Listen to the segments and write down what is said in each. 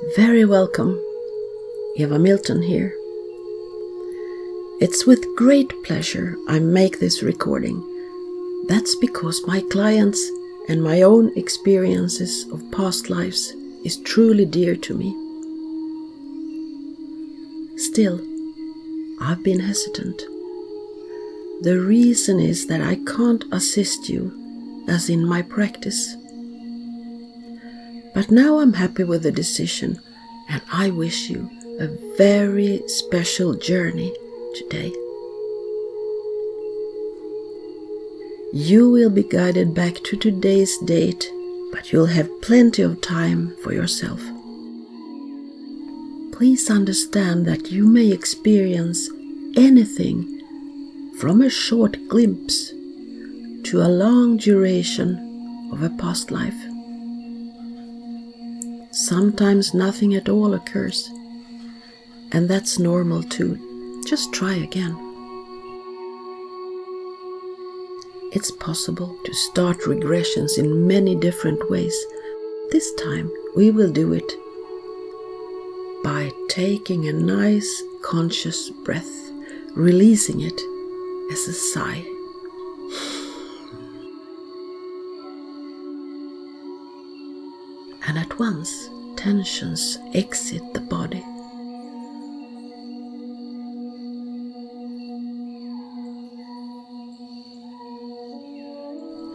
Very welcome, Eva Milton here. It's with great pleasure I make this recording. That's because my clients and my own experiences of past lives is truly dear to me. Still, I've been hesitant. The reason is that I can't assist you as in my practice. But now I'm happy with the decision, and I wish you a very special journey today. You will be guided back to today's date, but you'll have plenty of time for yourself. Please understand that you may experience anything from a short glimpse to a long duration of a past life. Sometimes nothing at all occurs, and that's normal too. Just try again. It's possible to start regressions in many different ways. This time we will do it by taking a nice conscious breath, releasing it as a sigh. And at once, tensions exit the body.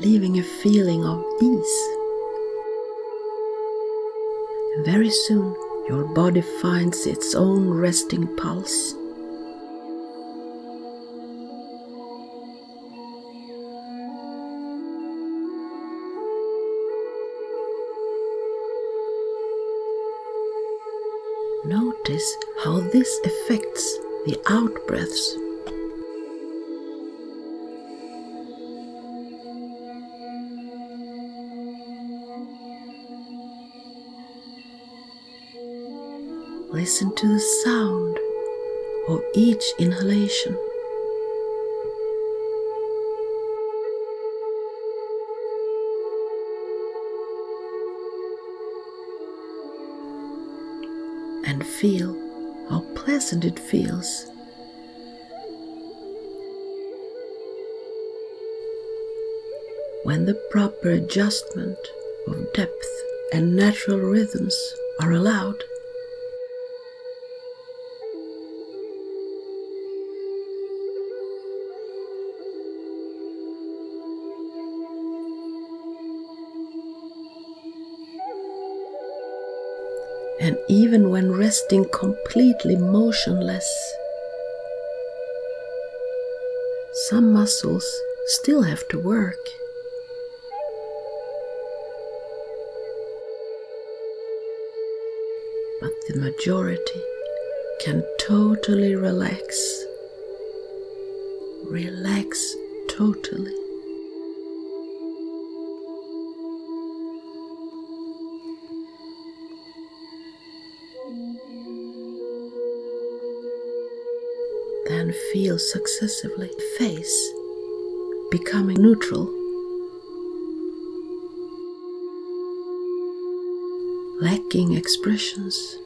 Leaving a feeling of ease. And very soon, your body finds its own resting pulse. Notice how this affects the out-breaths. Listen to the sound of each inhalation. And feel how pleasant it feels. When the proper adjustment of depth and natural rhythms are allowed. And even when resting completely motionless, some muscles still have to work. But the majority can totally relax. Relax totally. Then feel successively the face becoming neutral, lacking expressions,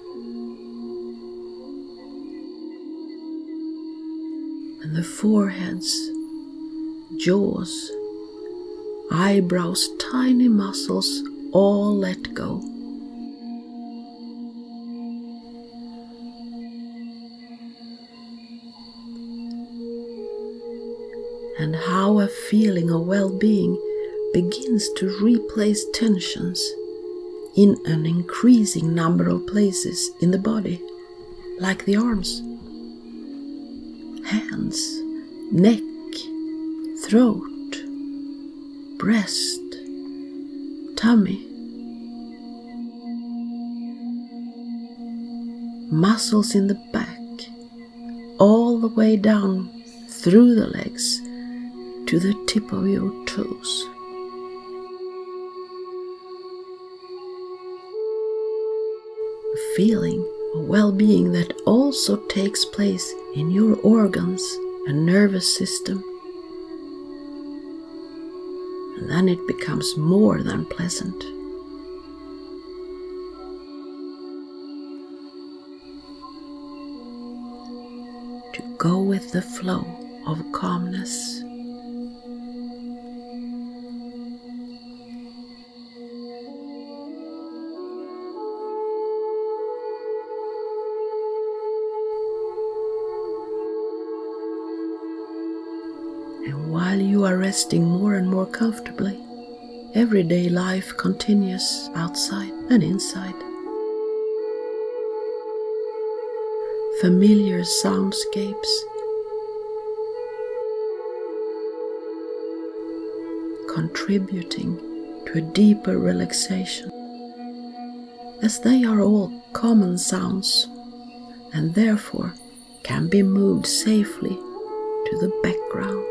and the foreheads, jaws, eyebrows, tiny muscles all let go. And how a feeling of well-being begins to replace tensions in an increasing number of places in the body, like the arms, hands, neck, throat, breast, tummy, muscles in the back, all the way down through the legs to the tip of your toes. A feeling of well-being that also takes place in your organs and nervous system. And then it becomes more than pleasant. Go with the flow of calmness. And while you are resting more and more comfortably, everyday life continues outside and inside. Familiar soundscapes, contributing to a deeper relaxation, as they are all common sounds and therefore can be moved safely to the background.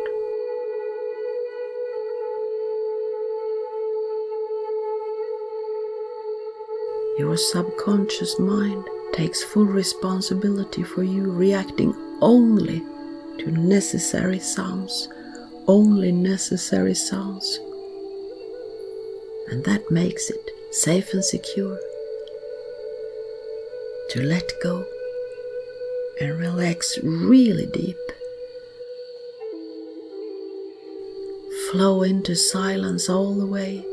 Your subconscious mind takes full responsibility for you reacting only to necessary sounds, only necessary sounds. And that makes it safe and secure to let go and relax really deep. Flow into silence all the way.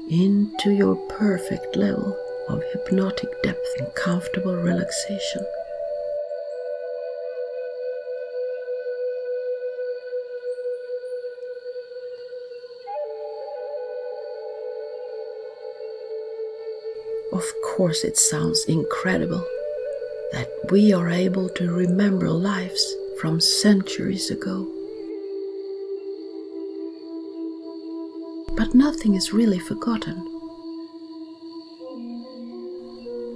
Into your perfect level of hypnotic depth and comfortable relaxation. Of course, it sounds incredible that we are able to remember lives from centuries ago. But nothing is really forgotten,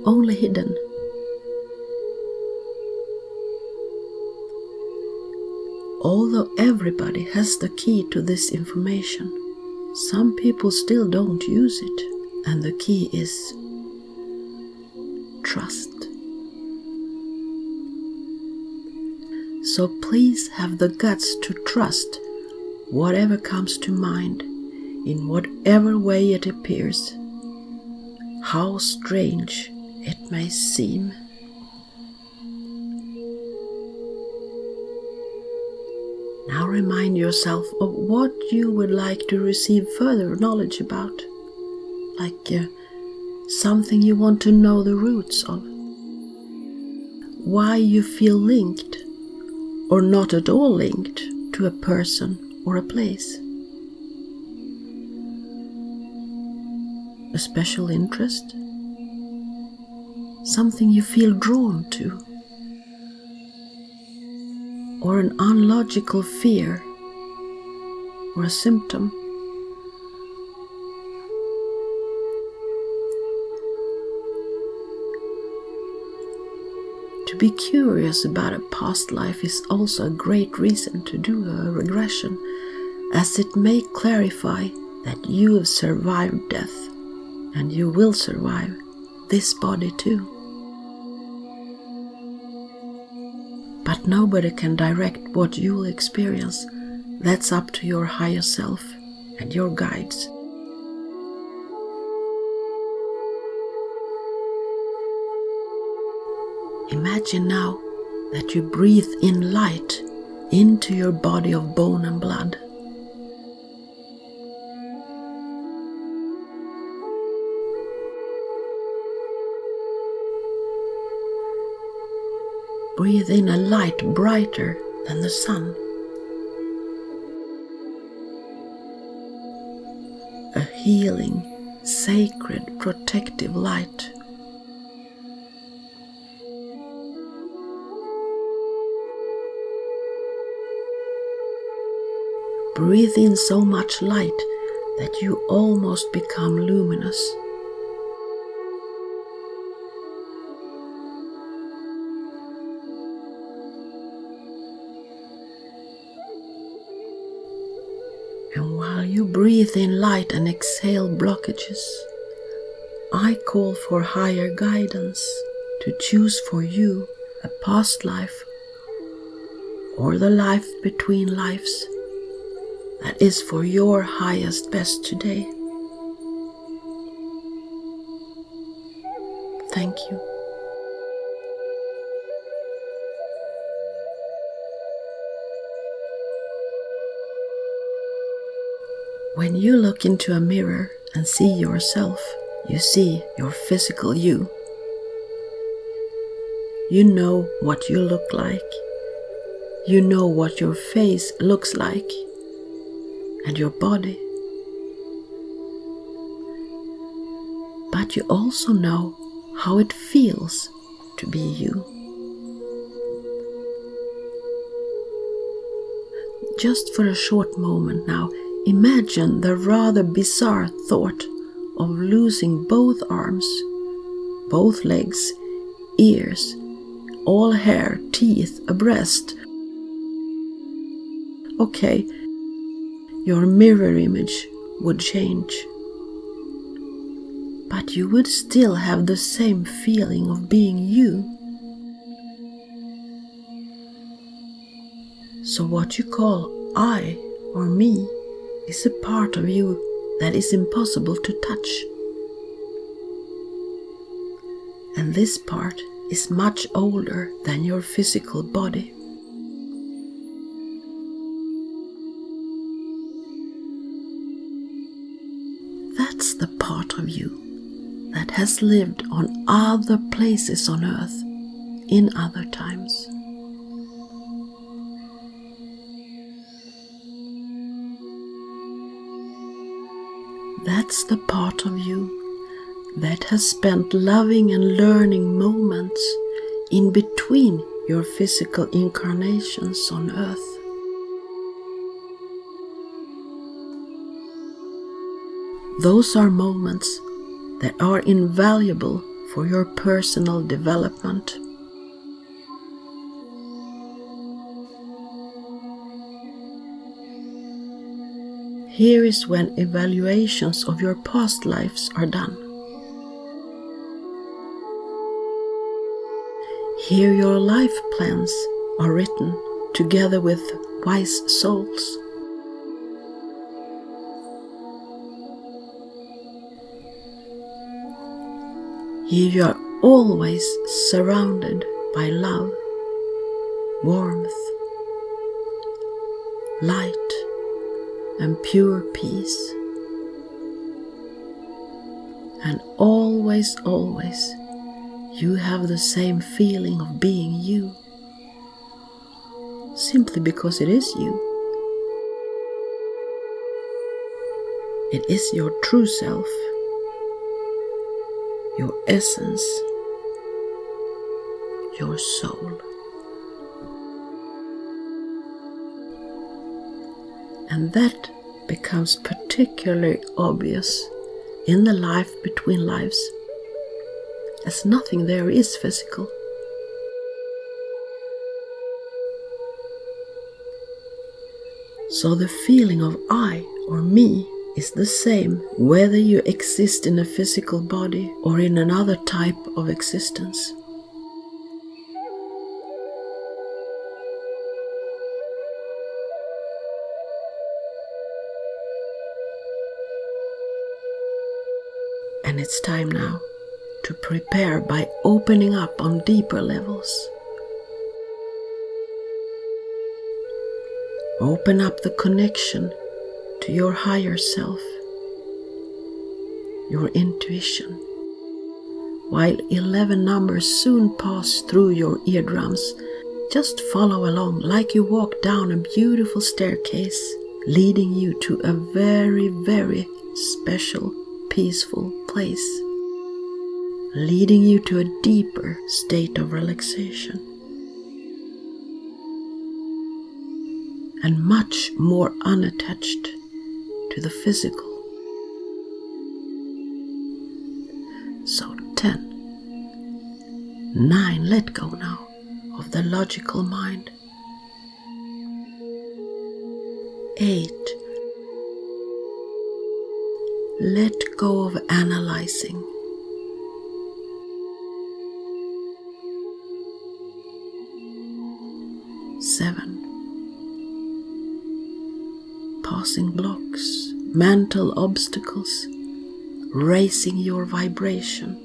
only hidden. Although everybody has the key to this information, some people still don't use it, and the key is trust. So please have the guts to trust whatever comes to mind, in whatever way it appears, how strange it may seem. Now remind yourself of what you would like to receive further knowledge about, like something you want to know the roots of, why you feel linked or not at all linked to a person or a place. A special interest, something you feel drawn to, or an unlogical fear, or a symptom. To be curious about a past life is also a great reason to do a regression, as it may clarify that you have survived death. And you will survive this body too. But nobody can direct what you'll experience. That's up to your higher self and your guides. Imagine now that you breathe in light into your body of bone and blood. Breathe in a light brighter than the sun. A healing, sacred, protective light. Breathe in so much light that you almost become luminous. And while you breathe in light and exhale blockages, I call for higher guidance to choose for you a past life or the life between lives that is for your highest best today. Thank you. When you look into a mirror and see yourself, you see your physical you. You know what you look like. You know what your face looks like and your body. But you also know how it feels to be you. Just for a short moment now, imagine the rather bizarre thought of losing both arms, both legs, ears, all hair, teeth, a breast. Okay, your mirror image would change, but you would still have the same feeling of being you. So what you call I or me is a part of you that is impossible to touch. And this part is much older than your physical body. That's the part of you that has lived on other places on earth in other times. That's the part of you that has spent loving and learning moments in between your physical incarnations on earth. Those are moments that are invaluable for your personal development. Here is when evaluations of your past lives are done. Here your life plans are written together with wise souls. Here you are always surrounded by love, warmth, light, and pure peace. And always, always, you have the same feeling of being you, simply because it is you. It is your true self, your essence, your soul. And that becomes particularly obvious in the life between lives, as nothing there is physical. So the feeling of I or me is the same whether you exist in a physical body or in another type of existence. And it's time now to prepare by opening up on deeper levels. Open up the connection to your higher self, your intuition. While 11 numbers soon pass through your eardrums, just follow along like you walk down a beautiful staircase leading you to a very, very special, peaceful place, leading you to a deeper state of relaxation and much more unattached to the physical. So 10, 9, let go now of the logical mind. 8, let go of analyzing. 7, passing blocks, mental obstacles, raising your vibration.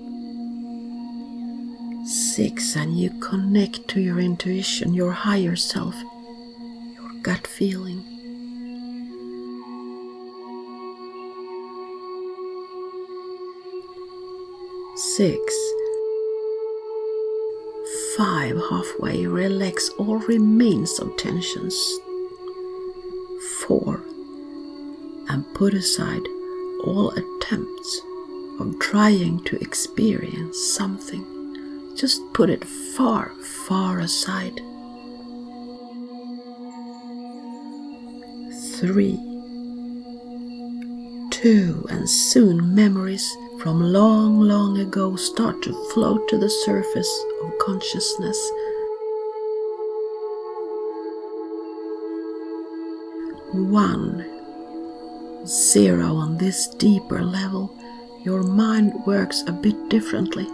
6, and you connect to your intuition, your higher self, your gut feeling. 6. 5. Halfway, relax all remains of tensions. 4. And put aside all attempts of trying to experience something. Just put it far, far aside. 3. 2. And soon memories from long, long ago start to float to the surface of consciousness. 1. 0. On this deeper level, your mind works a bit differently.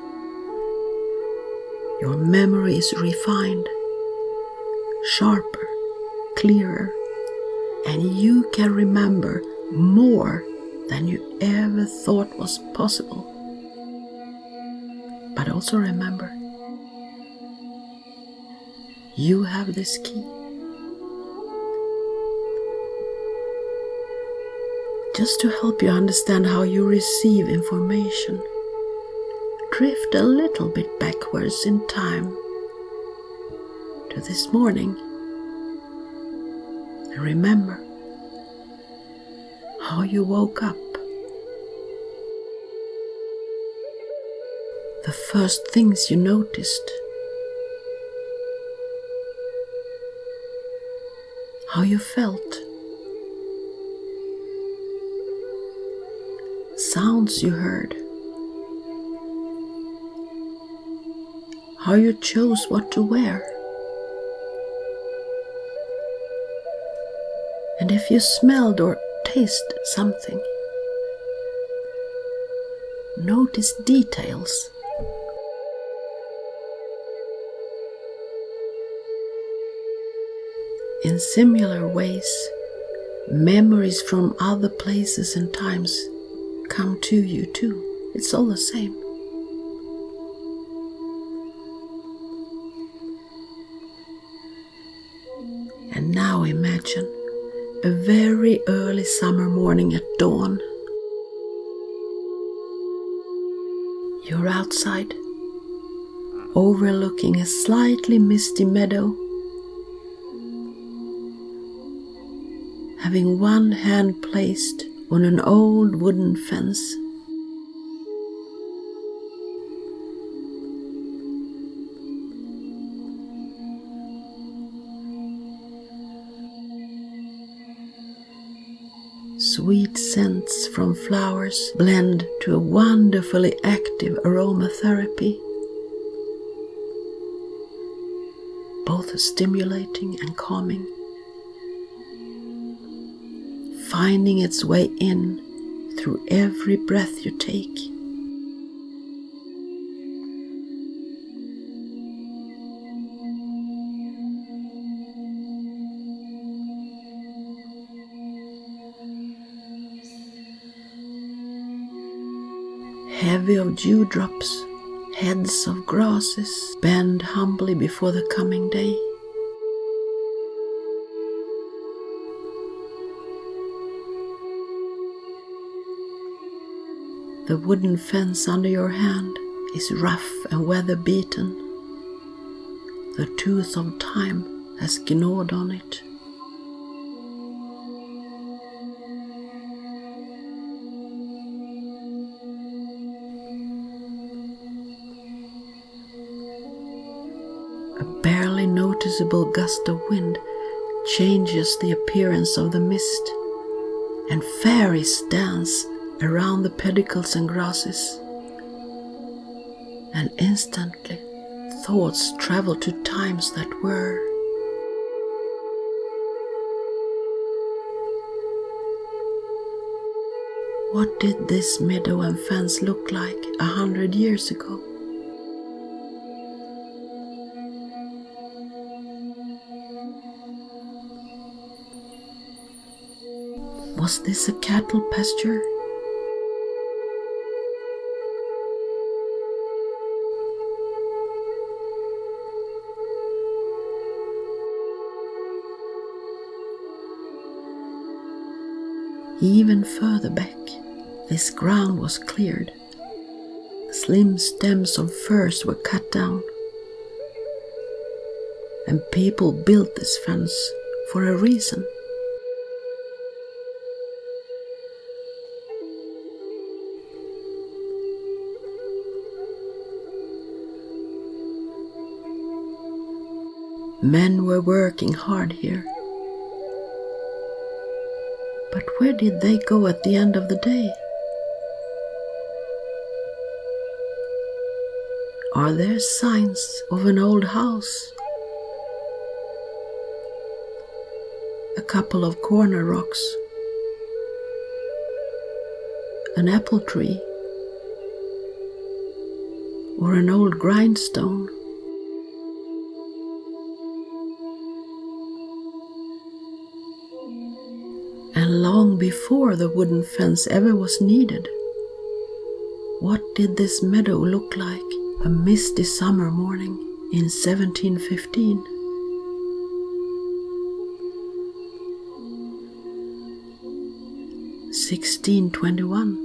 Your memory is refined, sharper, clearer, and you can remember more than you ever thought was possible. But also remember, you have this key. Just to help you understand how you receive information, drift a little bit backwards in time to this morning and remember how you woke up. The first things you noticed, how you felt, sounds you heard, how you chose what to wear, and if you smelled or tasted something. Notice details. In similar ways, memories from other places and times come to you too. It's all the same. And now imagine a very early summer morning at dawn. You're outside, overlooking a slightly misty meadow, having one hand placed on an old wooden fence. Sweet scents from flowers blend to a wonderfully active aromatherapy, both stimulating and calming, finding its way in through every breath you take. Heavy of dewdrops, heads of grasses bend humbly before the coming day. The wooden fence under your hand is rough and weather-beaten. The tooth of time has gnawed on it. A barely noticeable gust of wind changes the appearance of the mist, and fairies dance around the pedicles and grasses. And instantly thoughts travel to times that were. What did this meadow and fence look like 100 years ago? Was this a cattle pasture? Even further back, this ground was cleared. Slim stems of firs were cut down, and people built this fence for a reason. Men were working hard here. But where did they go at the end of the day? Are there signs of an old house? A couple of corner rocks? An apple tree? Or an old grindstone? And long before the wooden fence ever was needed, what did this meadow look like a misty summer morning in 1715? (1621).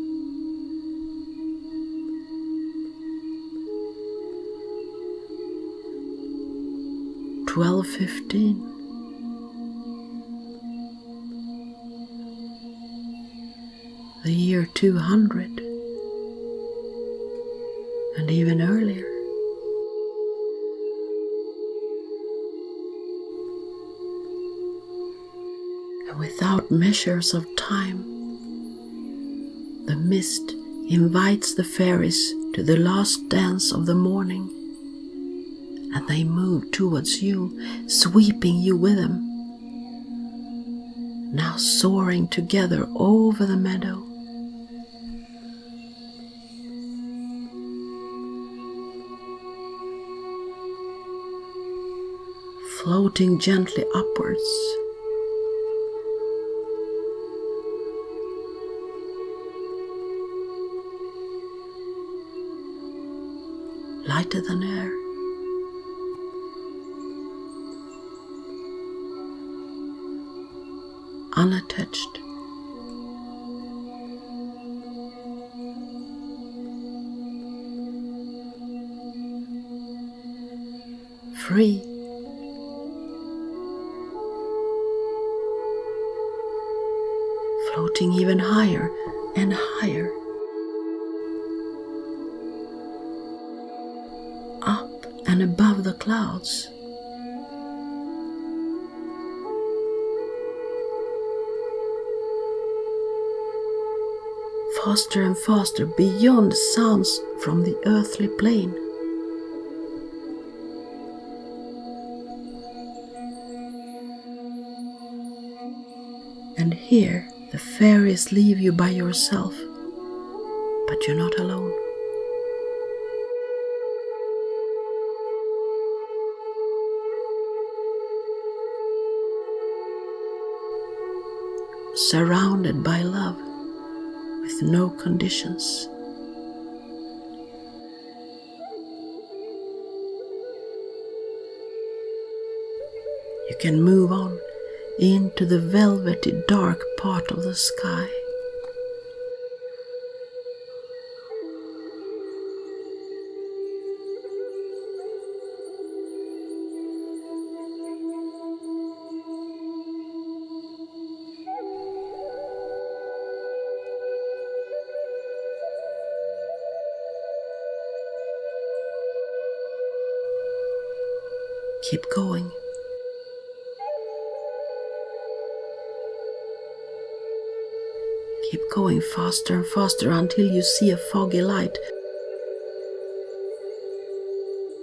(1215). The year 200, and even earlier. And without measures of time, the mist invites the fairies to the last dance of the morning, and they move towards you, sweeping you with them, now soaring together over the meadow. Floating gently upwards. Lighter than air. Unattached. Free. Floating even higher and higher. Up and above the clouds. Faster and faster beyond sounds from the earthly plane. And here the fairies leave you by yourself, but you're not alone. Surrounded by love, with no conditions. You can move on into the velvety dark part of the sky. Keep going. Keep going faster and faster until you see a foggy light.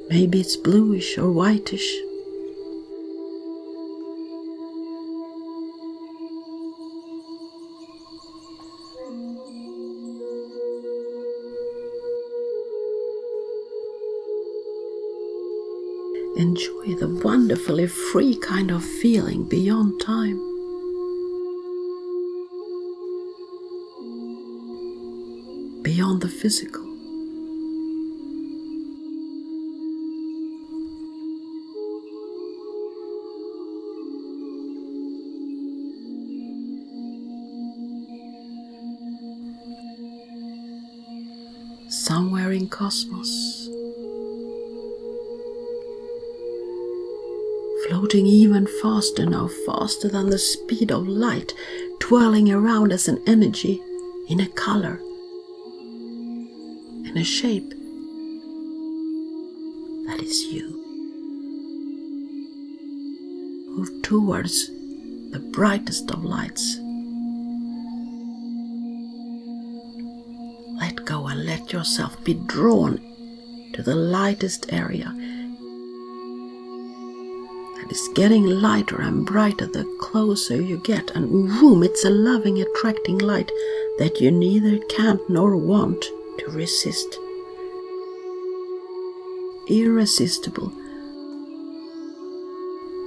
Maybe it's bluish or whitish. Enjoy the wonderfully free kind of feeling beyond time. Beyond the physical. Somewhere exploring cosmos, floating even faster now, faster than the speed of light, twirling around as an energy in a color, in a shape that is you. Move towards the brightest of lights. Let go and let yourself be drawn to the lightest area. And it's getting lighter and brighter the closer you get, and boom, it's a loving, attracting light that you neither can't nor want to resist. Irresistible.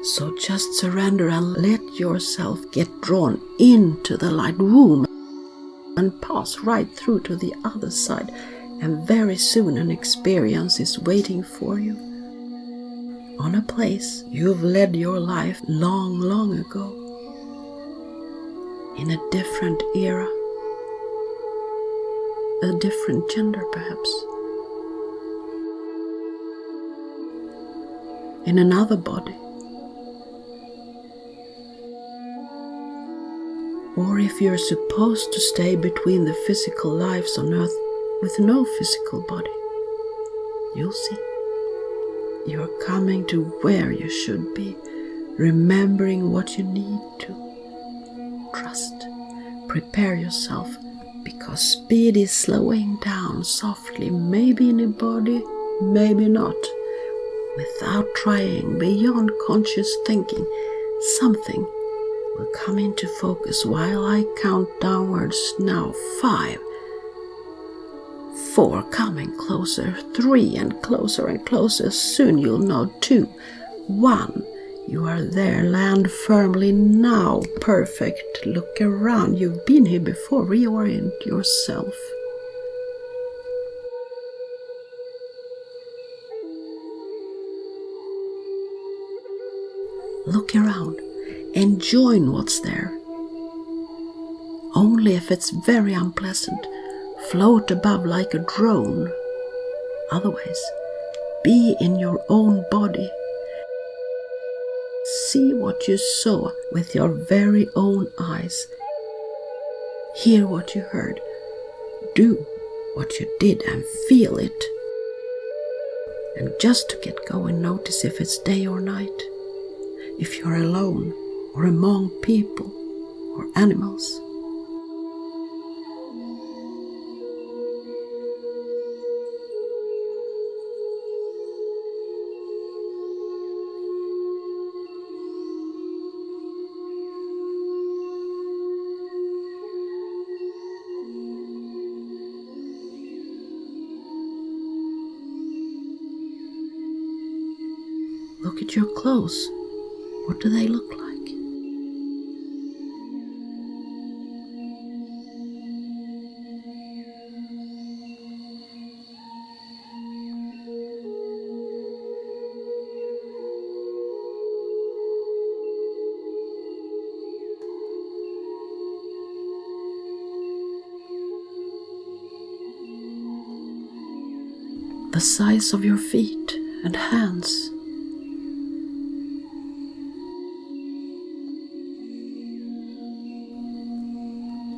So just surrender and let yourself get drawn into the light womb and pass right through to the other side, and very soon an experience is waiting for you on a place you've led your life long, long ago, in a different era, a different gender perhaps, in another body. Or if you're supposed to stay between the physical lives on earth with no physical body, you'll see. You're coming to where you should be, remembering what you need to. Trust. Prepare yourself, because speed is slowing down softly, maybe in a body, maybe not. Without trying, beyond conscious thinking, something will come into focus while I count downwards now. 5, 4, coming closer, 3, and closer. Soon you'll know 2, 1. You are there, land firmly now. Perfect. Look around, you've been here before. Reorient yourself. Look around and join what's there. Only if it's very unpleasant, float above like a drone. Otherwise, be in your own body. See what you saw with your very own eyes. Hear what you heard. Do what you did and feel it. And just to get going, notice if it's day or night. If you're alone or among people or animals. Look at your clothes. What do they look like? The size of your feet and hands.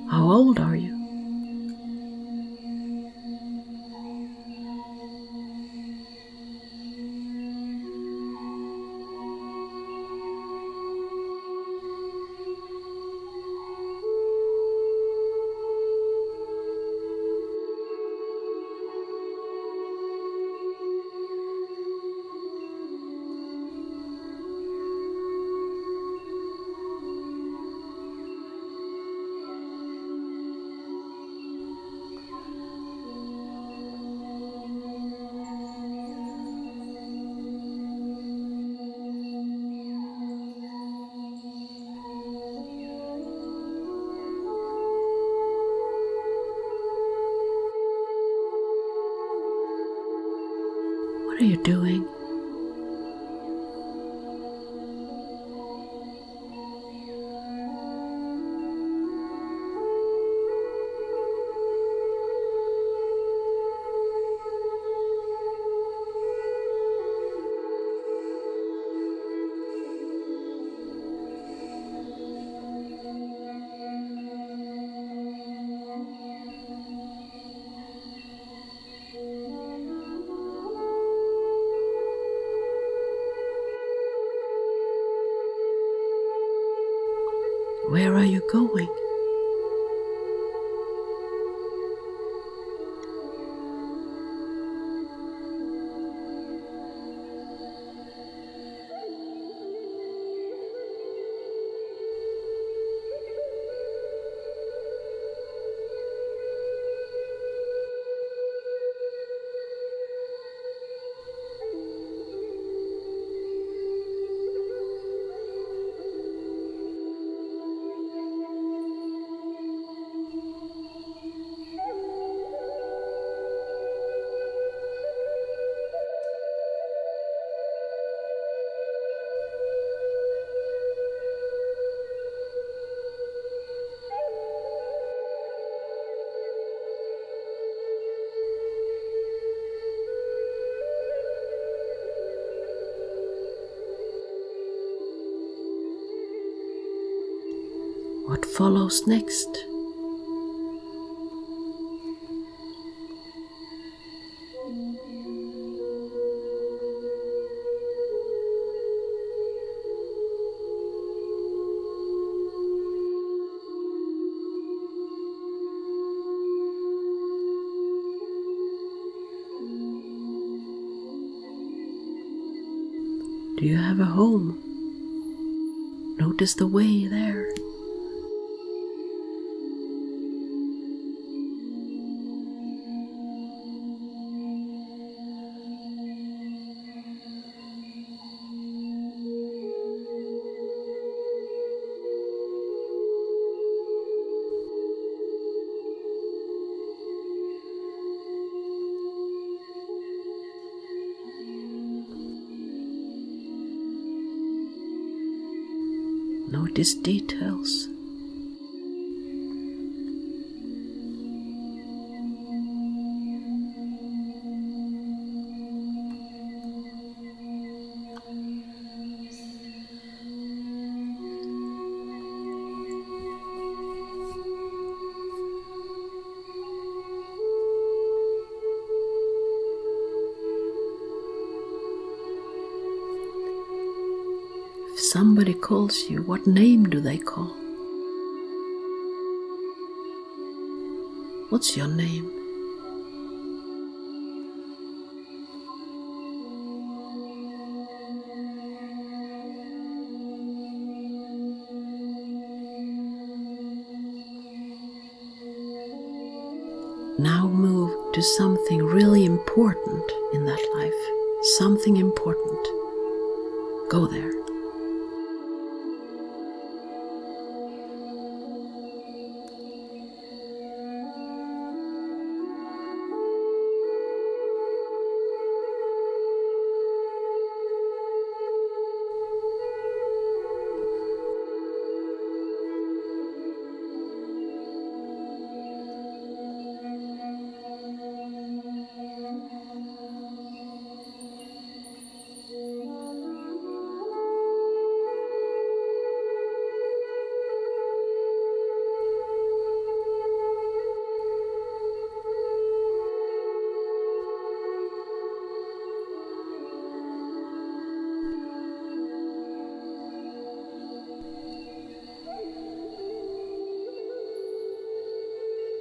How old are you? What are you doing? follows next? Do you have a home? Notice the way there. Notice details. If somebody calls you, what name do they call? What's your name? Now move to something really important in that life. Something important. Go there.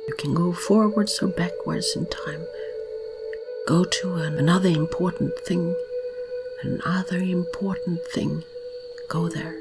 You can go forwards or backwards in time. Go to another important thing. Another important thing. Go there.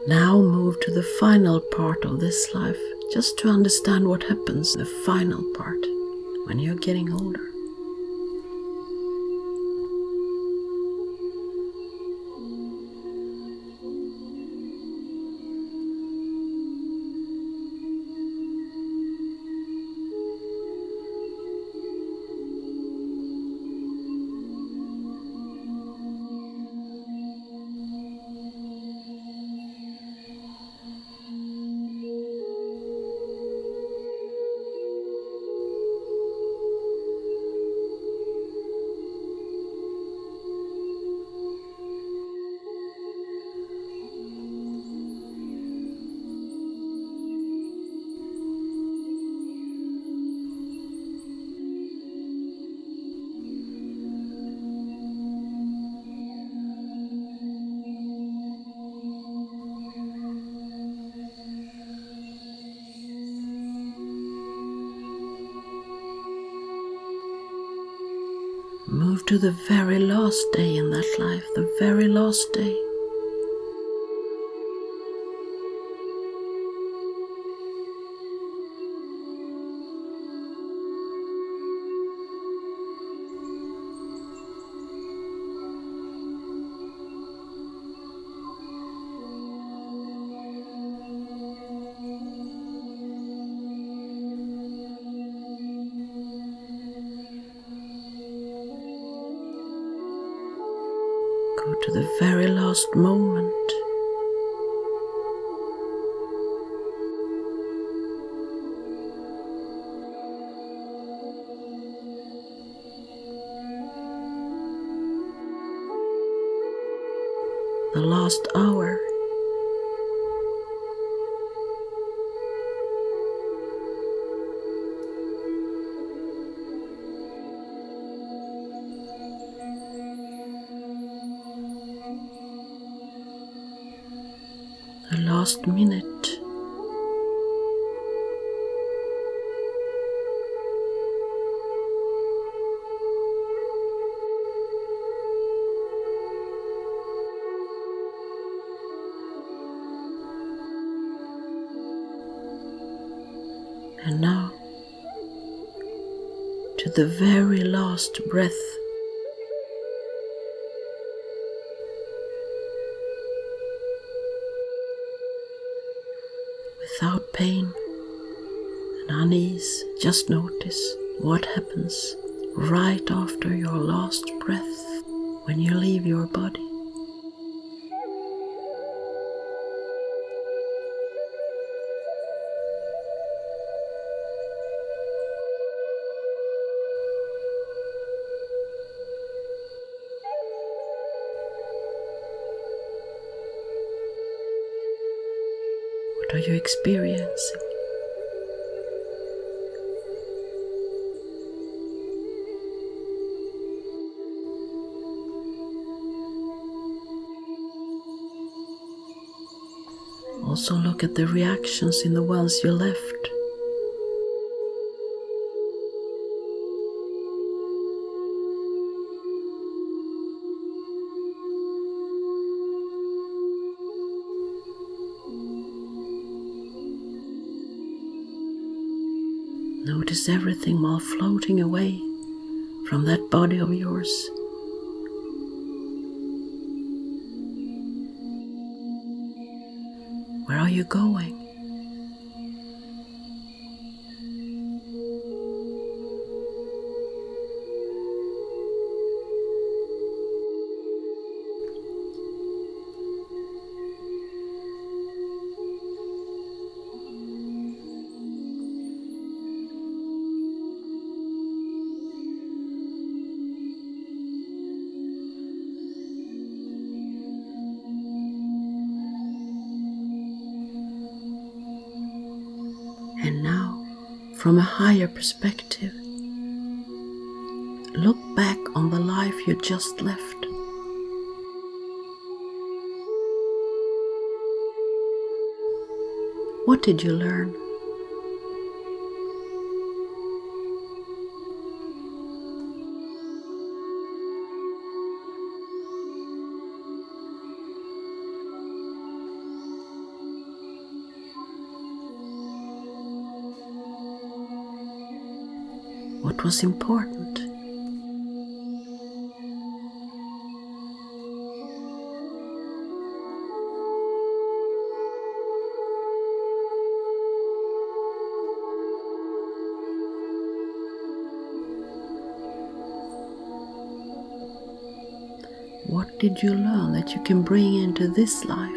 Now move to the final part of this life, just to understand what happens in the final part when you're getting older. Move to the very last day in that life, the very last day. to the very last moment. The last hour. The last minute. And now, to the very last breath. Without pain and unease, just notice what happens right after your last breath when you leave your body. What are you experiencing? Also look at the reactions in the ones you left. Notice everything while floating away from that body of yours. Where are you going? And now, from a higher perspective, look back on the life you just left. What did you learn? What was important? What did you learn that you can bring into this life?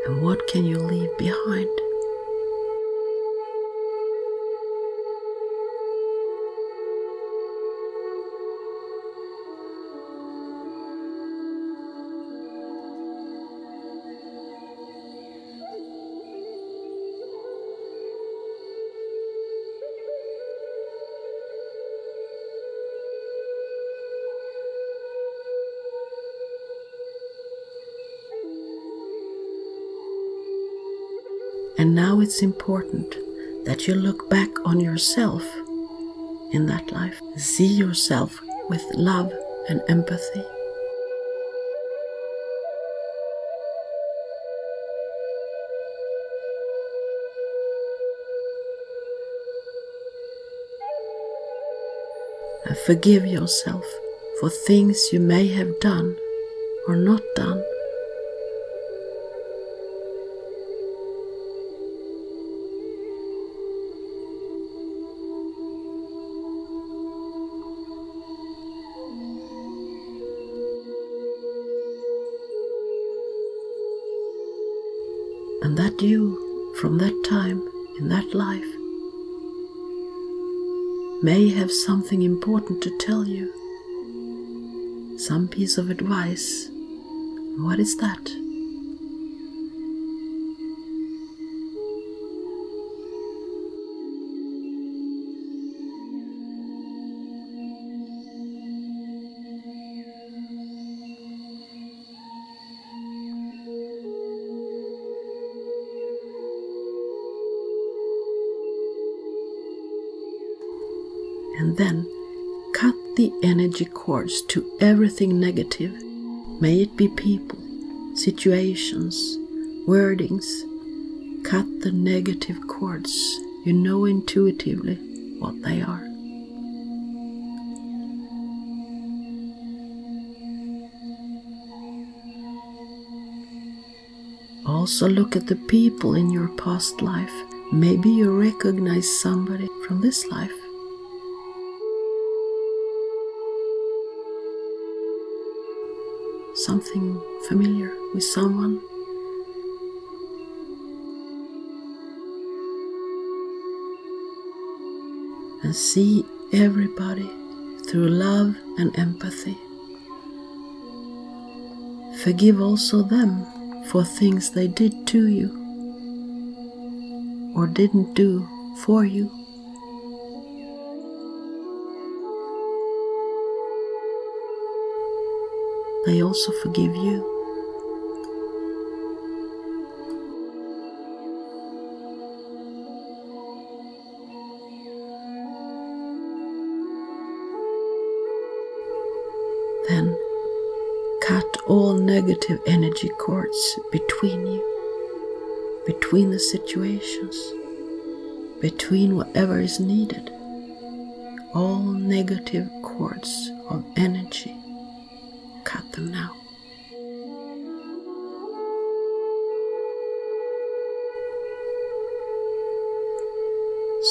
And what can you leave behind? And now it's important that you look back on yourself in that life. See yourself with love and empathy. And forgive yourself for things you may have done or not done. And that you, from that time, in that life, may have something important to tell you. Some piece of advice. What is that? And then cut the energy cords to everything negative. May it be people, situations, wordings. Cut the negative cords. You know intuitively what they are. Also look at the people in your past life. Maybe you recognize somebody from this life. Something familiar with someone. And see everybody through love and empathy. Forgive also them for things they did to you or didn't do for you. They also forgive you. Then cut all negative energy cords between you, between the situations, between whatever is needed. All negative cords of energy. Cut them now.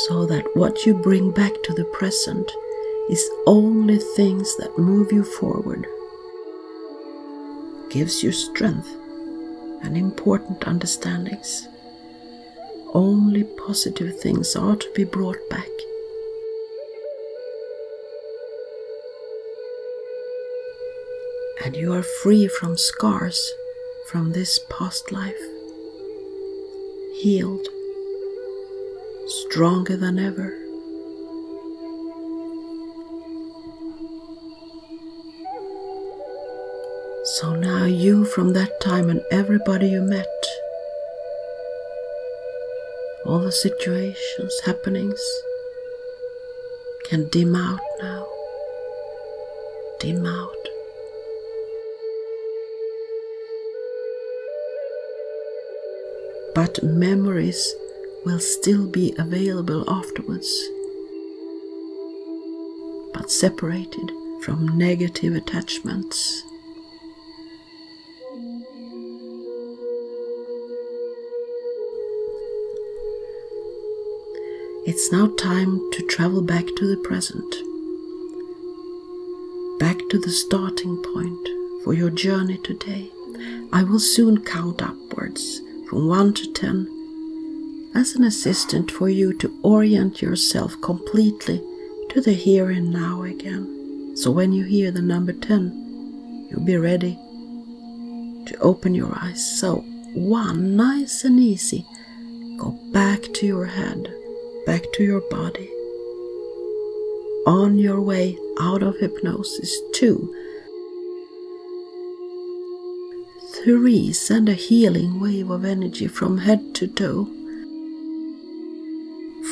So that what you bring back to the present is only things that move you forward, gives you strength and important understandings. Only positive things are to be brought back. And you are free from scars from this past life, healed, stronger than ever. So now you from that time and everybody you met, all the situations, happenings, can dim out now, dim out. But memories will still be available afterwards, but separated from negative attachments. It's now time to travel back to the present, back to the starting point for your journey today. I will soon count upwards from 1 to 10 as an assistant for you to orient yourself completely to the here and now again. So when you hear the number 10, you'll be ready to open your eyes. So 1, nice and easy. Go back to your head, back to your body. On your way out of hypnosis. 2, 3, send a healing wave of energy from head to toe.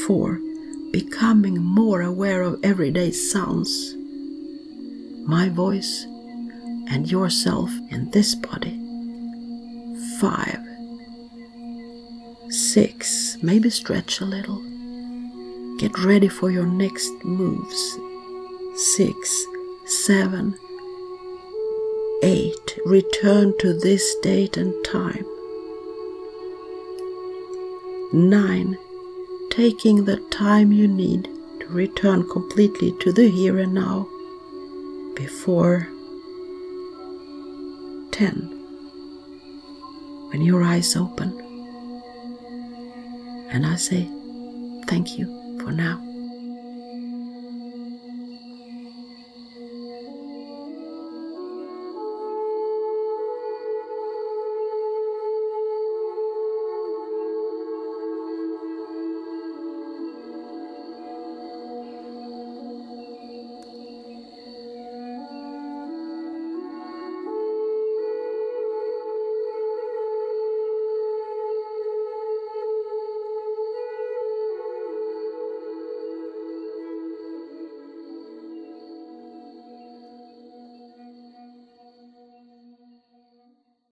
4, becoming more aware of everyday sounds, my voice and yourself in this body. 5, 6, maybe stretch a little. Get ready for your next moves. 6, 7, 8. Return to this date and time. 9. Taking the time you need to return completely to the here and now before 10. When your eyes open, and I say thank you for now.